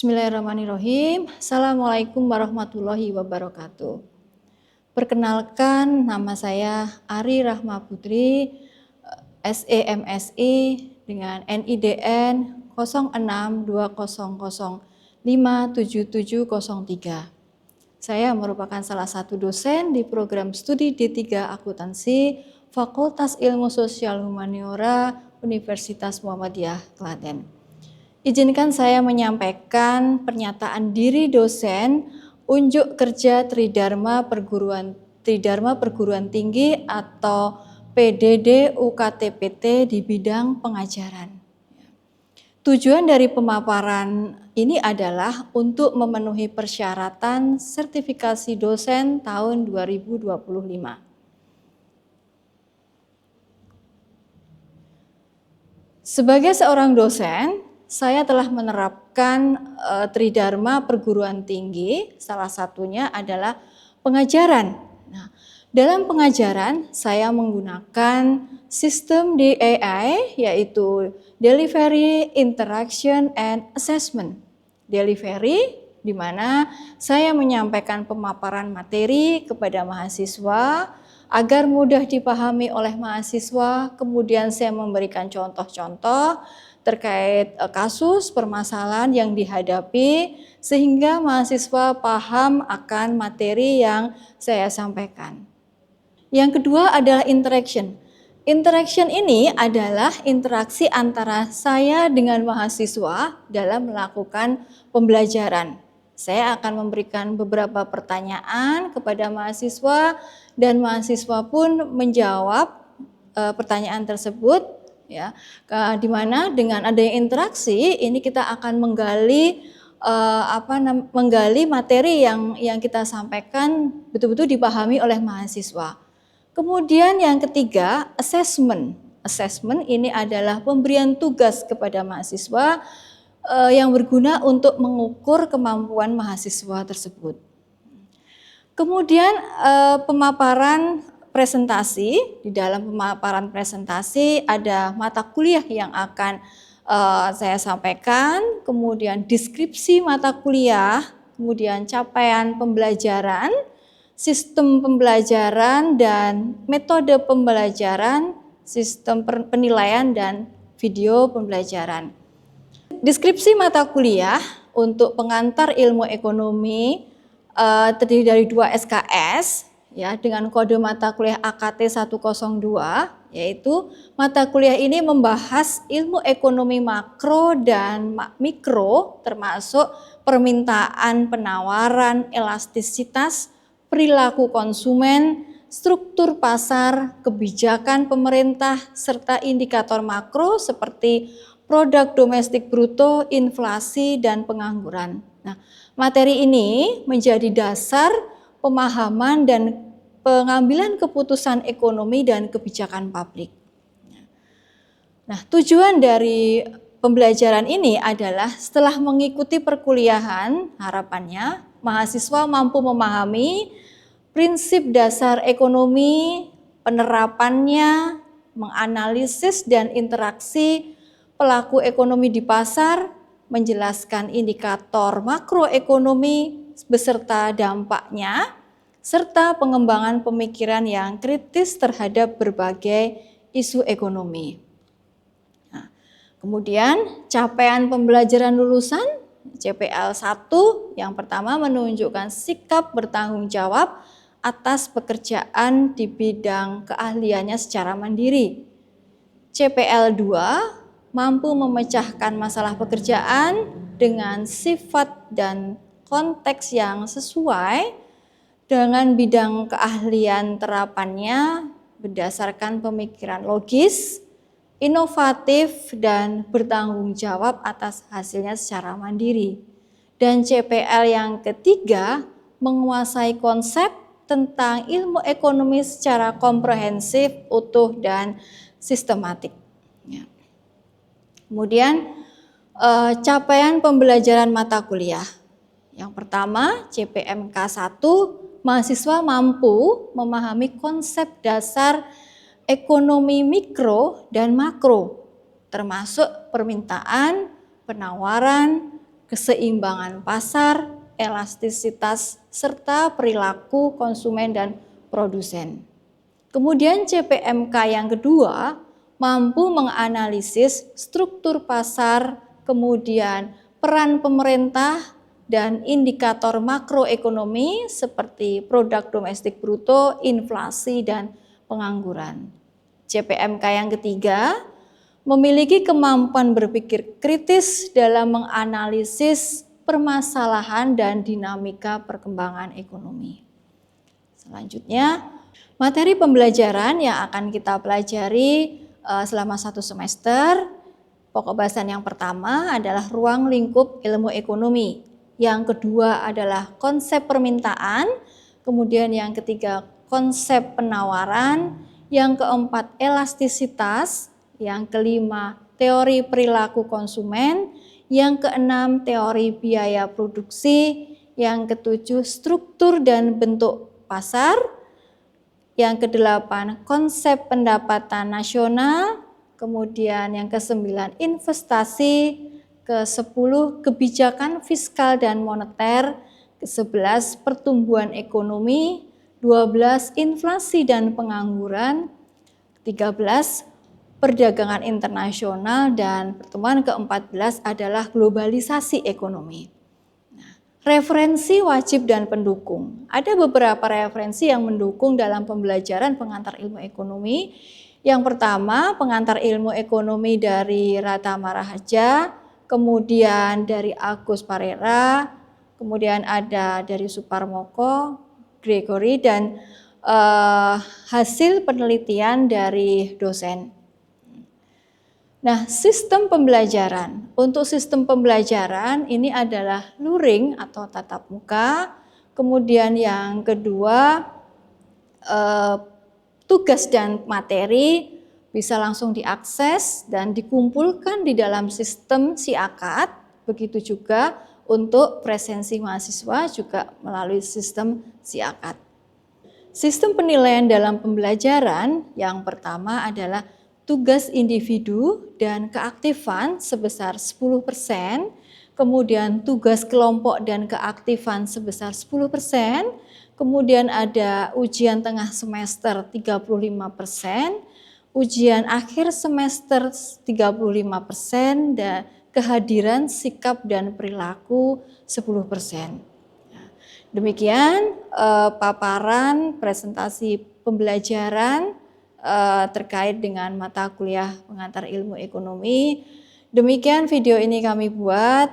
Bismillahirrahmanirrahim. Assalamualaikum warahmatullahi wabarakatuh. Perkenalkan, nama saya Ari Rahma Putri, SEMSI dengan NIDN 0620057703. Saya merupakan salah satu dosen di program studi D3 Akuntansi Fakultas Ilmu Sosial Humaniora Universitas Muhammadiyah Klaten. Izinkan saya menyampaikan pernyataan diri dosen unjuk kerja Tridharma Perguruan Tinggi atau PDD UKTPT di bidang pengajaran. Tujuan dari pemaparan ini adalah untuk memenuhi persyaratan sertifikasi dosen tahun 2025. Sebagai seorang dosen, saya telah menerapkan Tridharma Perguruan Tinggi, salah satunya adalah pengajaran. Nah, dalam pengajaran saya menggunakan sistem DAI, yaitu Delivery, Interaction, and Assessment. Delivery, di mana saya menyampaikan pemaparan materi kepada mahasiswa agar mudah dipahami oleh mahasiswa, kemudian saya memberikan contoh-contoh terkait kasus permasalahan yang dihadapi sehingga mahasiswa paham akan materi yang saya sampaikan. Yang kedua adalah interaction. Interaction ini adalah interaksi antara saya dengan mahasiswa dalam melakukan pembelajaran. Saya akan memberikan beberapa pertanyaan kepada mahasiswa dan mahasiswa pun menjawab pertanyaan tersebut. Ya, di mana dengan adanya interaksi ini kita akan menggali materi yang kita sampaikan betul-betul dipahami oleh mahasiswa. Kemudian yang ketiga, assessment. Assessment ini adalah pemberian tugas kepada mahasiswa yang berguna untuk mengukur kemampuan mahasiswa tersebut. Kemudian pemaparan presentasi. Di dalam pemaparan presentasi ada mata kuliah yang akan saya sampaikan, kemudian deskripsi mata kuliah, kemudian capaian pembelajaran, sistem pembelajaran dan metode pembelajaran, sistem penilaian dan video pembelajaran. Deskripsi mata kuliah untuk pengantar ilmu ekonomi terdiri dari 2 SKS, ya, dengan kode mata kuliah AKT 102, yaitu mata kuliah ini membahas ilmu ekonomi makro dan mikro, termasuk permintaan, penawaran, elastisitas, perilaku konsumen, struktur pasar, kebijakan pemerintah, serta indikator makro seperti produk domestik bruto, inflasi, dan pengangguran. Nah, materi ini menjadi dasar pemahaman dan pengambilan keputusan ekonomi dan kebijakan publik. Nah, tujuan dari pembelajaran ini adalah setelah mengikuti perkuliahan, harapannya mahasiswa mampu memahami prinsip dasar ekonomi, penerapannya, menganalisis dan interaksi pelaku ekonomi di pasar, menjelaskan indikator makroekonomi beserta dampaknya, serta pengembangan pemikiran yang kritis terhadap berbagai isu ekonomi. Nah, kemudian capaian pembelajaran lulusan CPL 1 yang pertama menunjukkan sikap bertanggung jawab atas pekerjaan di bidang keahliannya secara mandiri. CPL 2 mampu memecahkan masalah pekerjaan dengan sifat dan konteks yang sesuai dengan bidang keahlian terapannya berdasarkan pemikiran logis, inovatif, dan bertanggung jawab atas hasilnya secara mandiri. Dan CPL yang ketiga menguasai konsep tentang ilmu ekonomi secara komprehensif, utuh, dan sistematik. Ya. Kemudian capaian pembelajaran mata kuliah. Yang pertama, CPMK 1, mahasiswa mampu memahami konsep dasar ekonomi mikro dan makro, termasuk permintaan, penawaran, keseimbangan pasar, elastisitas, serta perilaku konsumen dan produsen. Kemudian CPMK yang kedua mampu menganalisis struktur pasar, kemudian peran pemerintah dan indikator makroekonomi seperti produk domestik bruto, inflasi, dan pengangguran. CPMK yang ketiga memiliki kemampuan berpikir kritis dalam menganalisis permasalahan dan dinamika perkembangan ekonomi. Selanjutnya, materi pembelajaran yang akan kita pelajari selama 1 semester, pokok bahasan yang pertama adalah ruang lingkup ilmu ekonomi. Yang kedua adalah konsep permintaan, kemudian yang ketiga konsep penawaran, yang keempat elastisitas, yang kelima teori perilaku konsumen, yang keenam teori biaya produksi, yang ketujuh struktur dan bentuk pasar, yang kedelapan konsep pendapatan nasional, kemudian yang kesembilan investasi, ke-10 kebijakan fiskal dan moneter, ke-11 pertumbuhan ekonomi, 12 inflasi dan pengangguran, 13 perdagangan internasional, dan pertemuan ke-14 adalah globalisasi ekonomi. Referensi wajib dan pendukung. Ada beberapa referensi yang mendukung dalam pembelajaran pengantar ilmu ekonomi. Yang pertama, pengantar ilmu ekonomi dari Rata Marahaja, kemudian dari Agus Parera, kemudian ada dari Suparmoko, Gregory, dan hasil penelitian dari dosen. Nah, sistem pembelajaran. Untuk sistem pembelajaran ini adalah luring atau tatap muka. Kemudian yang kedua, tugas dan materi bisa langsung diakses dan dikumpulkan di dalam sistem SIAKAD. Begitu juga untuk presensi mahasiswa juga melalui sistem SIAKAD. Sistem penilaian dalam pembelajaran yang pertama adalah tugas individu dan keaktifan sebesar 10%, kemudian tugas kelompok dan keaktifan sebesar 10%, kemudian ada ujian tengah semester 35%, ujian akhir semester 35%, dan kehadiran sikap dan perilaku 10%. Demikian paparan presentasi pembelajaran terkait dengan mata kuliah pengantar ilmu ekonomi. Demikian video ini kami buat.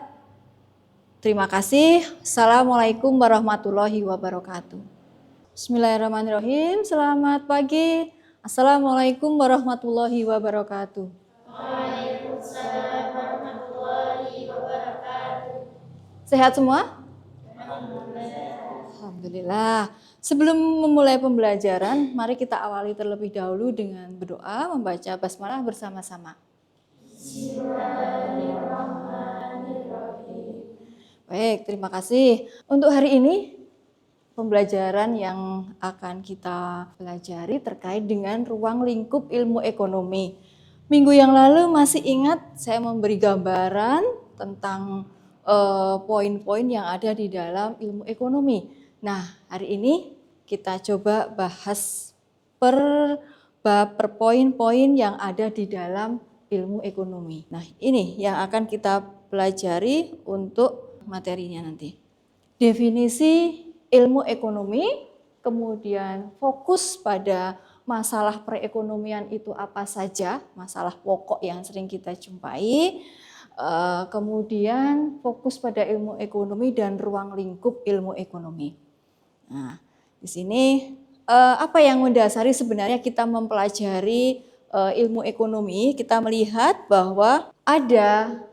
Terima kasih. Assalamualaikum warahmatullahi wabarakatuh. Bismillahirrahmanirrahim. Selamat pagi. Assalamualaikum warahmatullahi wabarakatuh. Waalaikumsalam warahmatullahi wabarakatuh. Sehat semua? Alhamdulillah. Sebelum memulai pembelajaran, mari kita awali terlebih dahulu dengan berdoa, membaca basmalah bersama-sama. Bismillahirrahmanirrahim. Baik, terima kasih. Untuk hari ini, pembelajaran yang akan kita pelajari terkait dengan ruang lingkup ilmu ekonomi. Minggu yang lalu masih ingat saya memberi gambaran tentang poin-poin yang ada di dalam ilmu ekonomi. Nah, hari ini kita coba bahas per poin-poin yang ada di dalam ilmu ekonomi. Nah, ini yang akan kita pelajari untuk materinya nanti. Definisi ilmu ekonomi, kemudian fokus pada masalah perekonomian itu apa saja, masalah pokok yang sering kita jumpai. Kemudian fokus pada ilmu ekonomi dan ruang lingkup ilmu ekonomi. Nah, di sini apa yang mendasari sebenarnya kita mempelajari ilmu ekonomi? Kita melihat bahwa ada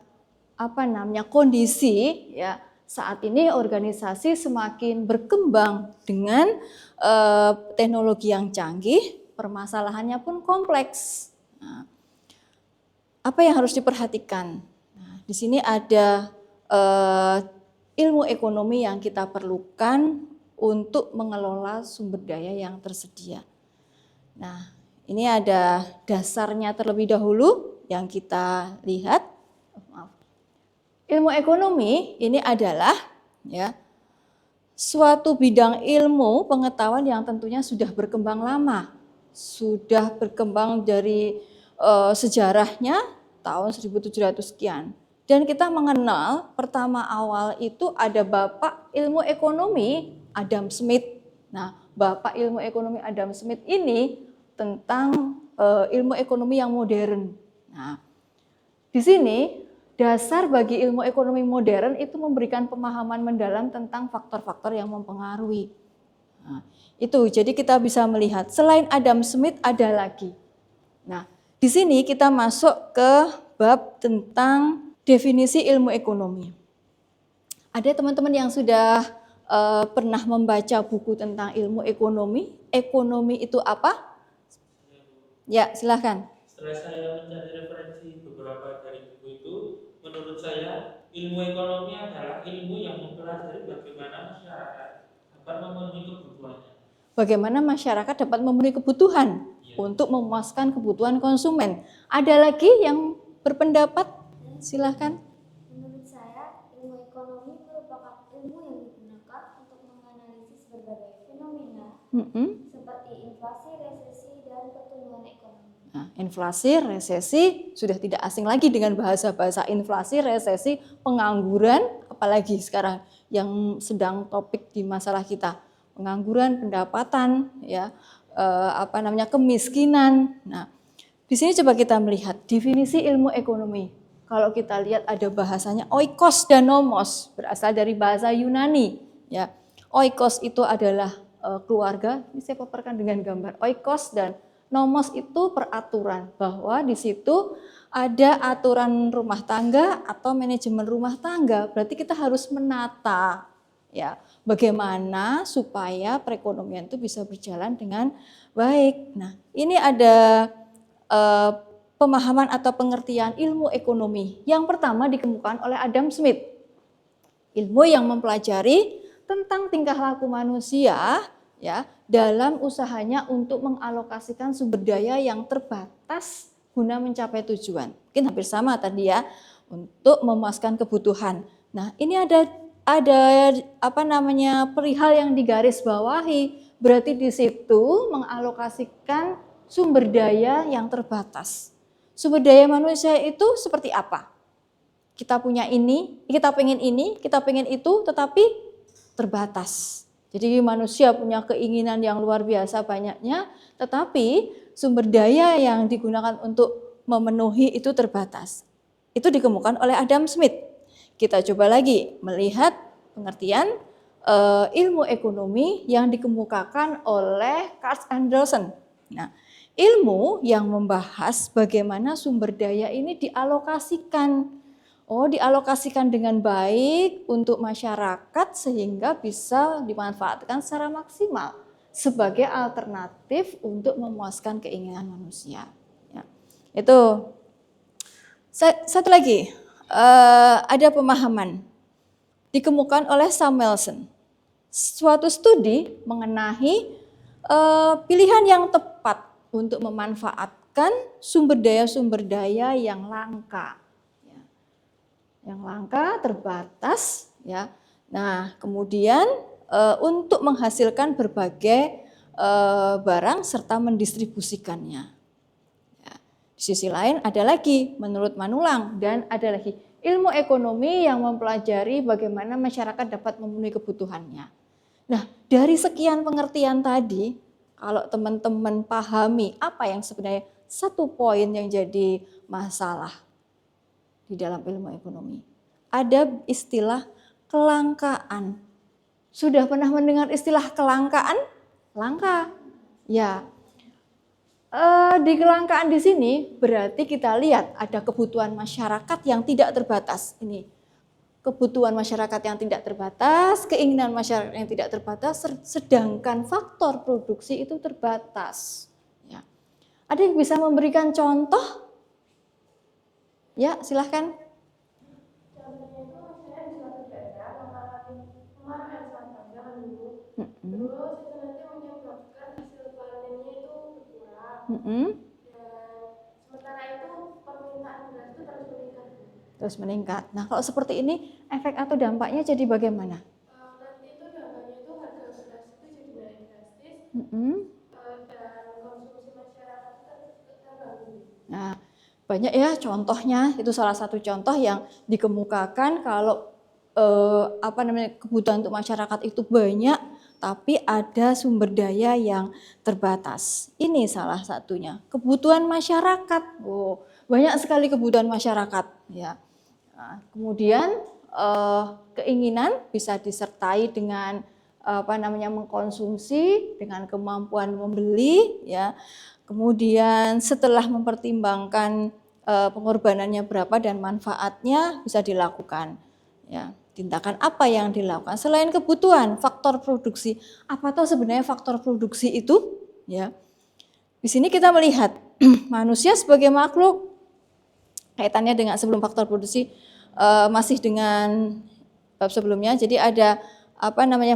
kondisi ya saat ini organisasi semakin berkembang dengan teknologi yang canggih, permasalahannya pun kompleks. Nah, apa yang harus diperhatikan? Nah, di sini ada ilmu ekonomi yang kita perlukan untuk mengelola sumber daya yang tersedia. Nah, ini ada dasarnya terlebih dahulu yang kita lihat. Ilmu ekonomi ini adalah ya suatu bidang ilmu pengetahuan yang tentunya sudah berkembang lama, sudah berkembang dari sejarahnya tahun 1700 sekian. Dan kita mengenal pertama awal itu ada Bapak Ilmu Ekonomi Adam Smith. Nah, Bapak Ilmu Ekonomi Adam Smith ini tentang ilmu ekonomi yang modern. Nah, di sini dasar bagi ilmu ekonomi modern itu memberikan pemahaman mendalam tentang faktor-faktor yang mempengaruhi. Nah, itu jadi kita bisa melihat selain Adam Smith ada lagi. Nah, di sini kita masuk ke bab tentang definisi ilmu ekonomi. Ada teman-teman yang sudah pernah membaca buku tentang ilmu ekonomi? Ekonomi itu apa? Ya, silahkan. Setelah saya mencari referensi beberapa dari buku itu, menurut saya ilmu ekonomi adalah ilmu yang mempelajari bagaimana masyarakat dapat memenuhi kebutuhannya. Bagaimana masyarakat dapat memenuhi kebutuhan untuk memuaskan kebutuhan konsumen. Ada lagi yang berpendapat? Silahkan. Menurut saya, ilmu ekonomi merupakan ilmu yang digunakan untuk menganalisis berbagai fenomena seperti inflasi, resesi, dan pertumbuhan ekonomi. Nah, inflasi, resesi, sudah tidak asing lagi dengan bahasa-bahasa inflasi, resesi, pengangguran, apalagi sekarang yang sedang topik di masalah kita. Pengangguran, pendapatan, ya, kemiskinan. Nah, di sini coba kita melihat definisi ilmu ekonomi. Kalau kita lihat ada bahasanya oikos dan nomos, berasal dari bahasa Yunani. Ya, oikos itu adalah keluarga. Ini saya paparkan dengan gambar. Oikos dan nomos itu peraturan, bahwa di situ ada aturan rumah tangga atau manajemen rumah tangga. Berarti kita harus menata, ya, bagaimana supaya perekonomian itu bisa berjalan dengan baik. Nah, ini ada pemahaman atau pengertian ilmu ekonomi. Yang pertama dikemukakan oleh Adam Smith. Ilmu yang mempelajari tentang tingkah laku manusia ya dalam usahanya untuk mengalokasikan sumber daya yang terbatas guna mencapai tujuan. Mungkin hampir sama tadi ya, untuk memuaskan kebutuhan. Nah, ini ada perihal yang digaris bawahi, berarti di situ mengalokasikan sumber daya yang terbatas. Sumber daya manusia itu seperti apa? Kita punya ini, kita pengen itu, tetapi terbatas. Jadi manusia punya keinginan yang luar biasa banyaknya, tetapi sumber daya yang digunakan untuk memenuhi itu terbatas. Itu dikemukakan oleh Adam Smith. Kita coba lagi melihat pengertian ilmu ekonomi yang dikemukakan oleh Carl Anderson. Nah, ilmu yang membahas bagaimana sumber daya ini dialokasikan. Dialokasikan dengan baik untuk masyarakat sehingga bisa dimanfaatkan secara maksimal sebagai alternatif untuk memuaskan keinginan manusia. Ya. Itu. Satu lagi, ada pemahaman dikemukakan oleh Samuelson. Suatu studi mengenai pilihan yang tepat untuk memanfaatkan sumber daya yang langka. Yang langka, terbatas, ya. Nah, kemudian untuk menghasilkan berbagai barang serta mendistribusikannya. Ya. Di sisi lain ada lagi menurut Manulang dan ada lagi ilmu ekonomi yang mempelajari bagaimana masyarakat dapat memenuhi kebutuhannya. Nah, dari sekian pengertian tadi, kalau teman-teman pahami apa yang sebenarnya satu poin yang jadi masalah di dalam ilmu ekonomi. Ada istilah kelangkaan. Sudah pernah mendengar istilah kelangkaan? Langka. Ya. Di kelangkaan di sini berarti kita lihat ada kebutuhan masyarakat yang tidak terbatas. Ini kebutuhan masyarakat yang tidak terbatas, keinginan masyarakat yang tidak terbatas, sedangkan faktor produksi itu terbatas. Ya. Ada yang bisa memberikan contoh? Ya, silahkan. Contohnya itu misalnya di suatu daerah mengalami kemarau yang sangat panjang dulu. Terus itu nanti menyebabkan hasil panennya itu berkurang. Dan sementara itu permintaan beras itu terus meningkat. terus meningkat. Nah, kalau seperti ini efek atau dampaknya jadi bagaimana? Nanti itu dampaknya itu harga beras itu jadi naik drastis, dan konsumsi masyarakat terganggu. Nah, banyak ya contohnya, itu salah satu contoh yang dikemukakan kalau kebutuhan untuk masyarakat itu banyak, tapi ada sumber daya yang terbatas. Ini salah satunya, kebutuhan masyarakat. Oh, banyak sekali kebutuhan masyarakat ya. Nah, kemudian keinginan bisa disertai dengan mengkonsumsi, dengan kemampuan membeli ya. Kemudian setelah mempertimbangkan pengorbanannya berapa dan manfaatnya bisa dilakukan ya. Tindakan apa yang dilakukan selain kebutuhan, faktor produksi. Apa tahu sebenarnya faktor produksi itu ya. Di sini kita melihat manusia sebagai makhluk, kaitannya dengan sebelum faktor produksi masih dengan bab sebelumnya. Jadi ada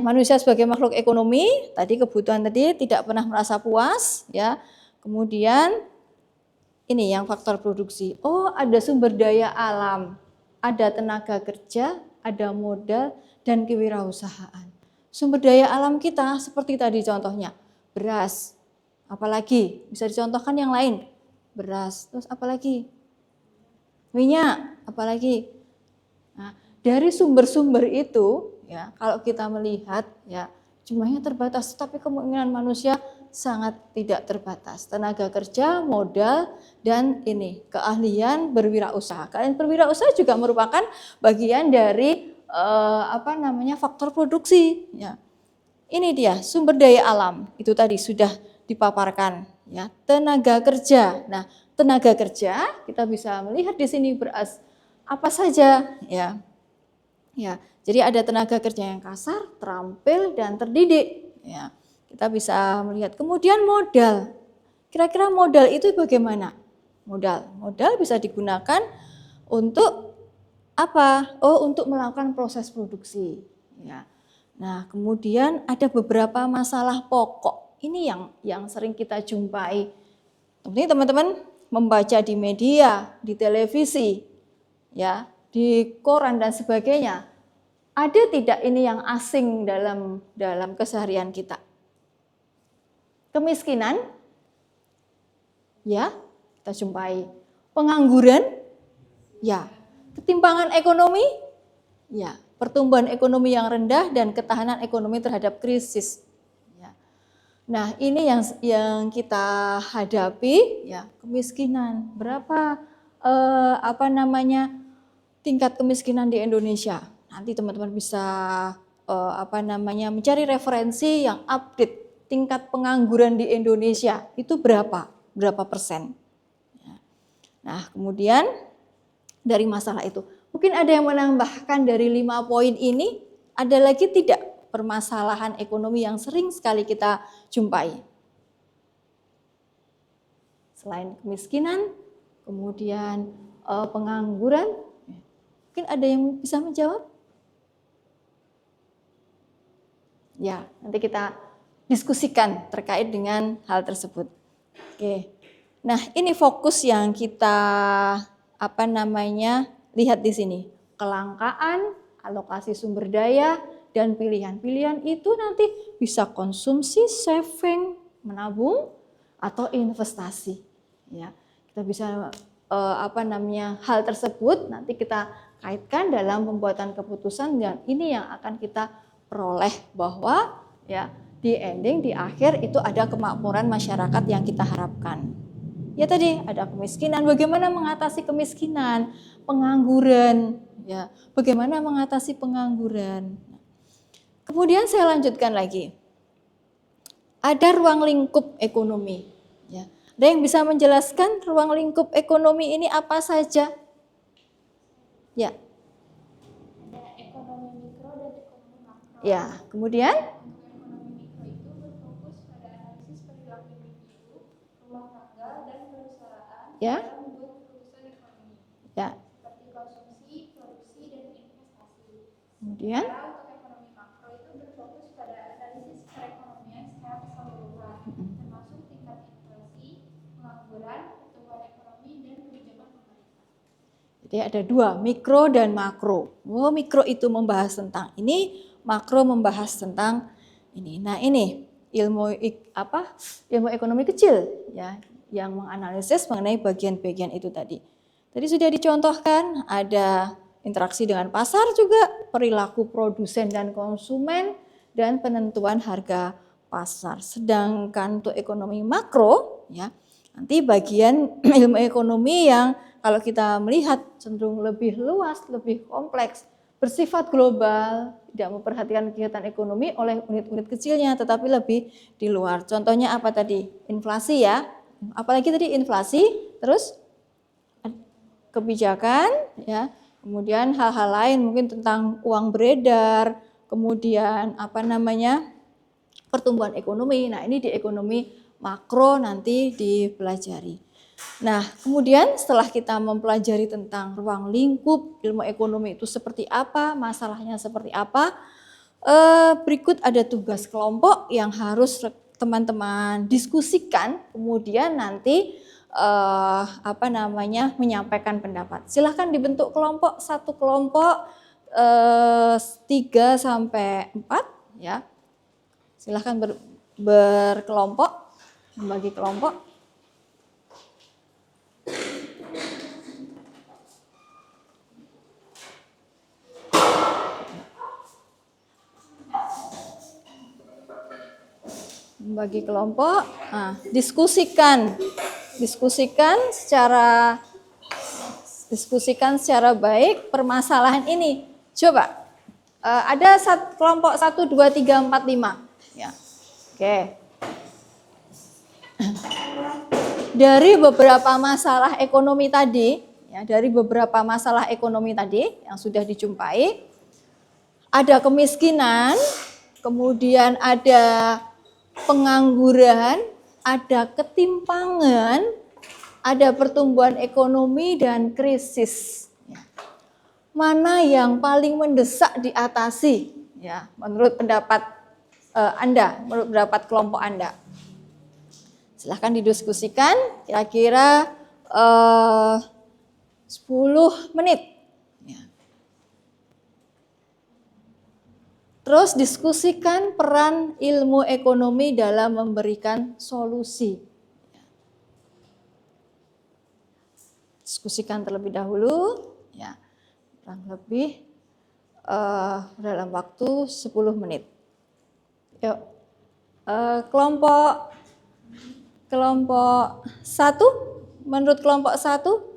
manusia sebagai makhluk ekonomi, tadi kebutuhan tadi tidak pernah merasa puas ya. Kemudian ini yang faktor produksi. Oh, ada sumber daya alam, ada tenaga kerja, ada modal dan kewirausahaan. Sumber daya alam kita seperti tadi contohnya, beras. Apalagi bisa dicontohkan yang lain. Beras, terus apalagi? Minyak, apalagi? Nah, dari sumber-sumber itu ya, kalau kita melihat ya jumlahnya terbatas, tapi kemungkinan manusia sangat tidak terbatas. Tenaga kerja, modal, dan ini keahlian berwirausaha. Keahlian berwirausaha juga merupakan bagian dari faktor produksi. Ya. Ini dia sumber daya alam. Itu tadi sudah dipaparkan. Ya, tenaga kerja. Nah, tenaga kerja kita bisa melihat di sini beras apa saja. Ya, ya. Jadi ada tenaga kerja yang kasar, terampil, dan terdidik. Ya. Kita bisa melihat kemudian modal. Kira-kira modal itu bagaimana? Modal bisa digunakan untuk apa? Oh, untuk melakukan proses produksi. Ya. Nah, kemudian ada beberapa masalah pokok. Ini yang sering kita jumpai. Teman-teman membaca di media, di televisi, ya, di koran dan sebagainya. Ada tidak ini yang asing dalam keseharian kita? Kemiskinan, ya, kita jumpai. Pengangguran, ya. Ketimpangan ekonomi, ya. Pertumbuhan ekonomi yang rendah dan ketahanan ekonomi terhadap krisis. Ya. Nah, ini yang kita hadapi, ya, kemiskinan. Berapa tingkat kemiskinan di Indonesia? Nanti teman-teman bisa mencari referensi yang update. Tingkat pengangguran di Indonesia itu berapa persen. Nah, kemudian dari masalah itu, mungkin ada yang menambahkan dari 5 poin ini, ada lagi tidak permasalahan ekonomi yang sering sekali kita jumpai? Selain kemiskinan, kemudian pengangguran, mungkin ada yang bisa menjawab? Ya, nanti kita diskusikan terkait dengan hal tersebut. Oke. Nah, ini fokus yang kita lihat di sini. Kelangkaan, alokasi sumber daya, dan pilihan-pilihan itu nanti bisa konsumsi, saving, menabung, atau investasi. Ya, kita bisa hal tersebut nanti kita kaitkan dalam pembuatan keputusan, dan ini yang akan kita peroleh bahwa ya di ending, di akhir itu ada kemakmuran masyarakat yang kita harapkan. Ya tadi ada kemiskinan, bagaimana mengatasi kemiskinan, pengangguran, ya bagaimana mengatasi pengangguran. Kemudian saya lanjutkan lagi. Ada ruang lingkup ekonomi. Ya. Ada yang bisa menjelaskan ruang lingkup ekonomi ini apa saja? Ya. Ada ekonomi mikro dan ekonomi makro. Ya, kemudian? Ekonomi mikro itu berfokus pada analisis perilaku individu, rumah tangga, dan perusahaan Ya. dalam membuat keputusan ekonomi. Ya. Seperti konsumsi, produksi, dan investasi. Kemudian? Sementara untuk ekonomi makro itu berfokus pada analisis perekonomian secara keseluruhan, termasuk tingkat inflasi, pengangguran, pertumbuhan ekonomi, dan kebijakan pemerintah. Jadi ada dua, mikro dan makro. Oh, mikro itu membahas tentang ini, makro membahas tentang ini. Nah, ini ilmu ekonomi kecil ya, yang menganalisis mengenai bagian-bagian itu tadi. Tadi sudah dicontohkan, ada interaksi dengan pasar juga, perilaku produsen dan konsumen, dan penentuan harga pasar. Sedangkan untuk ekonomi makro, ya, nanti bagian ilmu ekonomi yang kalau kita melihat cenderung lebih luas, lebih kompleks, bersifat global, tidak memperhatikan kegiatan ekonomi oleh unit-unit kecilnya, tetapi lebih di luar. Contohnya apa tadi? Inflasi ya, apalagi tadi inflasi, terus kebijakan, ya, kemudian hal-hal lain mungkin tentang uang beredar, kemudian pertumbuhan ekonomi. Nah, ini di ekonomi makro nanti dipelajari. Nah, kemudian setelah kita mempelajari tentang ruang lingkup, ilmu ekonomi itu seperti apa, masalahnya seperti apa, berikut ada tugas kelompok yang harus teman-teman diskusikan, kemudian nanti menyampaikan pendapat. Silahkan dibentuk kelompok, satu kelompok 3 sampai 4 ya. Silahkan berkelompok, membagi kelompok. Membagi kelompok, diskusikan secara baik permasalahan ini. Coba ada kelompok 1, 2, 3, 4, 5 ya. Oke. Dari beberapa masalah ekonomi tadi yang sudah dijumpai, ada kemiskinan, kemudian ada pengangguran, ada ketimpangan, ada pertumbuhan ekonomi dan krisis. Mana yang paling mendesak diatasi? Ya, menurut pendapat Anda, menurut pendapat kelompok Anda. Silahkan didiskusikan, kira-kira 10 menit. Terus diskusikan peran ilmu ekonomi dalam memberikan solusi. Diskusikan terlebih dahulu, ya, kurang lebih dalam waktu 10 menit. Yuk, kelompok 1, menurut kelompok 1.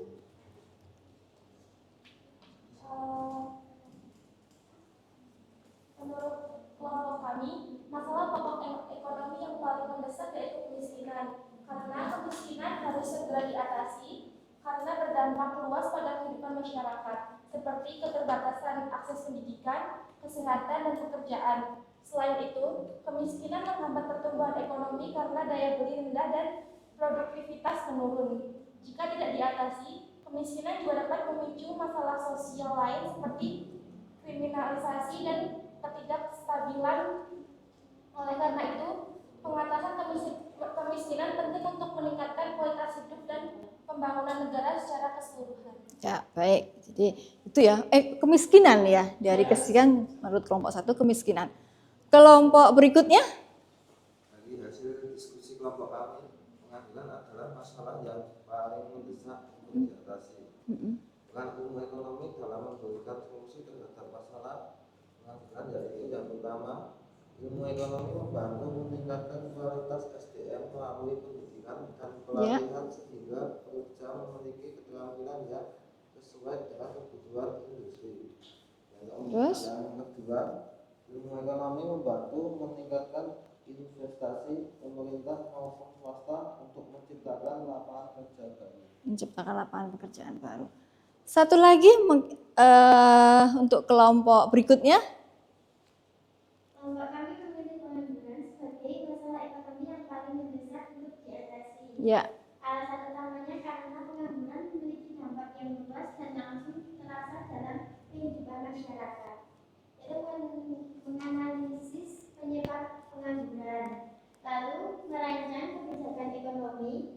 Masalah pokok ekonomi yang paling mendesak yaitu kemiskinan. Karena kemiskinan harus segera diatasi karena berdampak luas pada kehidupan masyarakat, seperti keterbatasan akses pendidikan, kesehatan, dan pekerjaan. Selain itu, kemiskinan menghambat pertumbuhan ekonomi karena daya beli rendah dan produktivitas menurun. Jika tidak diatasi, kemiskinan juga dapat memicu masalah sosial lain seperti kriminalisasi dan ketidakstabilan. Oleh karena itu, pengatasan kemiskinan penting untuk meningkatkan kualitas hidup dan pembangunan negara secara keseluruhan. Ya, baik. Jadi itu ya, kemiskinan ya, dari kemiskinan menurut kelompok 1 kemiskinan. Kelompok berikutnya? Dari hasil diskusi kelompok kami, pengangguran adalah masalah yang paling mendesak untuk diatasi. Peran ilmu ekonomi dalam memberikan solusi terhadap masalah pengangguran yaitu yang pertama, ilmu ekonomi membantu meningkatkan kualitas SDM melalui pendidikan dan pelatihan sehingga pekerja memiliki keterampilan yang sesuai dengan kebutuhan industri. Yang kedua, ilmu ekonomi membantu meningkatkan investasi pemerintah maupun swasta untuk menciptakan lapangan pekerjaan baru. Satu lagi untuk kelompok berikutnya. Kelompok kami memilih pengangguran sebagai masalah ekonomi yang paling mendesak untuk diatasi. Ya. Alasan utamanya karena pengangguran memiliki dampak yang luas dan langsung terasa dalam kehidupan masyarakat. Yaitu menganalisis penyebab pengangguran, lalu merancang kebijakan ekonomi.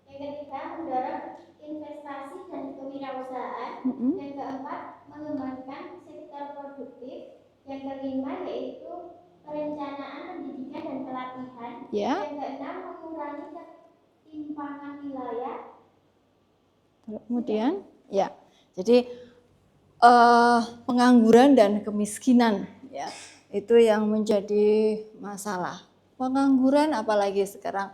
Yang ketiga, mendorong investasi dan kewirausahaan. kewirausahaan. Mm-mm. Yang keempat, mengembangkan sektor produktif. Yang kelima yaitu perencanaan pendidikan dan pelatihan. Ya. Yang keenam, mengurangi ketimpangan wilayah. Kemudian, ya. Jadi pengangguran dan kemiskinan, ya, itu yang menjadi masalah. Pengangguran, apalagi sekarang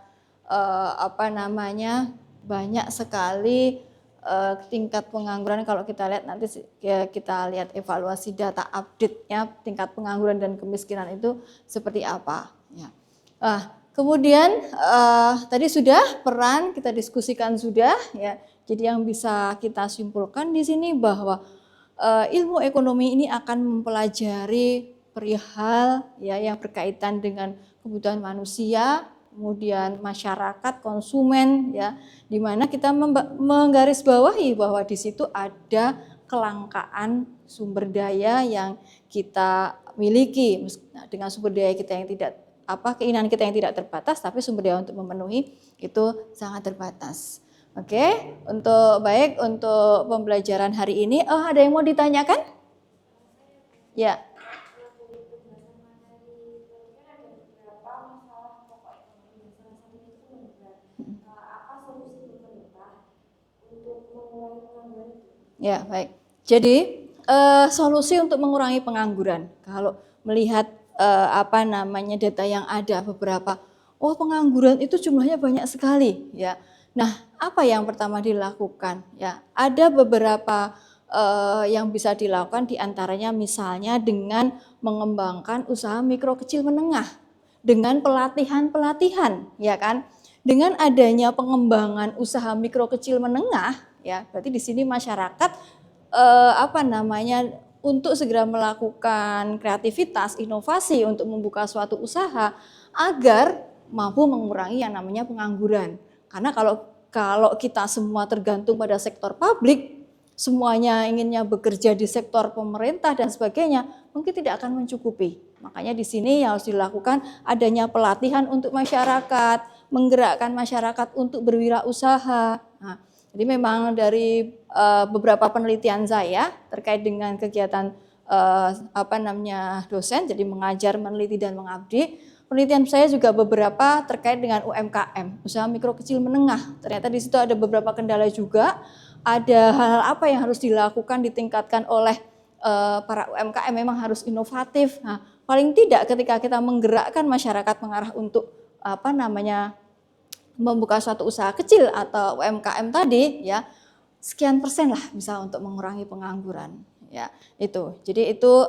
banyak sekali tingkat pengangguran. Kalau kita lihat nanti kita lihat evaluasi data update-nya tingkat pengangguran dan kemiskinan itu seperti apa. Ya. Kemudian tadi sudah peran kita diskusikan sudah, ya. Jadi yang bisa kita simpulkan di sini bahwa ilmu ekonomi ini akan mempelajari perihal ya yang berkaitan dengan kebutuhan manusia, kemudian masyarakat, konsumen, ya, di mana kita menggarisbawahi bahwa di situ ada kelangkaan sumber daya yang kita miliki. Nah, dengan sumber daya kita yang tidak keinginan kita yang tidak terbatas, tapi sumber daya untuk memenuhi itu sangat terbatas. Oke, untuk pembelajaran hari ini, ada yang mau ditanyakan? Ya. Ya, baik. Jadi solusi untuk mengurangi pengangguran. Kalau melihat data yang ada beberapa, pengangguran itu jumlahnya banyak sekali, ya. Nah, apa yang pertama dilakukan? Ya, ada beberapa yang bisa dilakukan, diantaranya misalnya dengan mengembangkan usaha mikro kecil menengah dengan pelatihan, ya kan? Dengan adanya pengembangan usaha mikro kecil menengah, ya, berarti di sini masyarakat untuk segera melakukan kreativitas, inovasi untuk membuka suatu usaha agar mampu mengurangi yang namanya pengangguran. Karena kalau kita semua tergantung pada sektor publik, semuanya inginnya bekerja di sektor pemerintah dan sebagainya, mungkin tidak akan mencukupi. Makanya di sini yang harus dilakukan adanya pelatihan untuk masyarakat, menggerakkan masyarakat untuk berwirausaha. Nah, jadi memang dari beberapa penelitian saya terkait dengan kegiatan dosen, jadi mengajar, meneliti dan mengabdi. Penelitian saya juga beberapa terkait dengan UMKM, usaha mikro kecil menengah. Ternyata di situ ada beberapa kendala juga, ada hal apa yang harus dilakukan, ditingkatkan oleh para UMKM, memang harus inovatif. Nah, paling tidak ketika kita menggerakkan masyarakat mengarah untuk membuka suatu usaha kecil atau UMKM tadi, ya, sekian persen lah bisa untuk mengurangi pengangguran, ya, itu. Jadi itu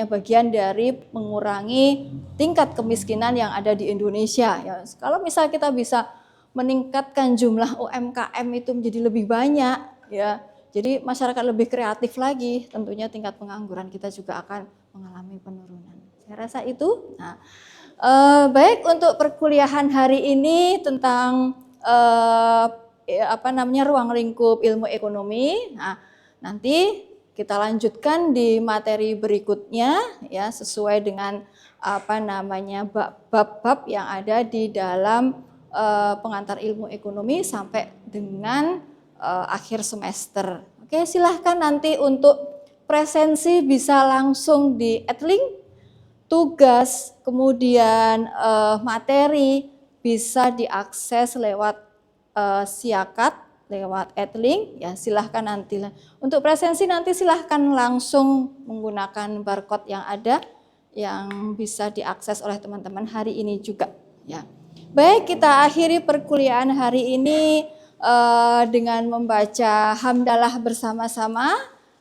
bagian dari mengurangi tingkat kemiskinan yang ada di Indonesia, ya. Kalau misal kita bisa meningkatkan jumlah UMKM itu menjadi lebih banyak, ya, jadi masyarakat lebih kreatif lagi, tentunya tingkat pengangguran kita juga akan mengalami penurunan. Saya rasa itu. Nah, baik, untuk perkuliahan hari ini tentang ruang lingkup ilmu ekonomi. Nah, nanti kita lanjutkan di materi berikutnya, ya, sesuai dengan bab-bab yang ada di dalam pengantar ilmu ekonomi sampai dengan akhir semester. Oke, silahkan nanti untuk presensi bisa langsung di Adlink, tugas kemudian materi bisa diakses lewat Siakat, lewat Adlink, ya, silahkan nanti. Untuk presensi nanti silahkan langsung menggunakan barcode yang ada yang bisa diakses oleh teman-teman hari ini juga, ya. Baik, kita akhiri perkuliahan hari ini dengan membaca hamdalah bersama-sama.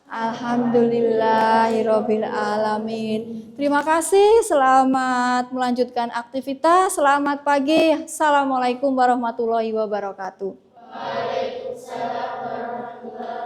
Alhamdulillahirabbil alamin. Terima kasih, selamat melanjutkan aktivitas. Selamat pagi. Assalamualaikum warahmatullahi wabarakatuh. Waalaikumsalam warahmatullahi wabarakatuh.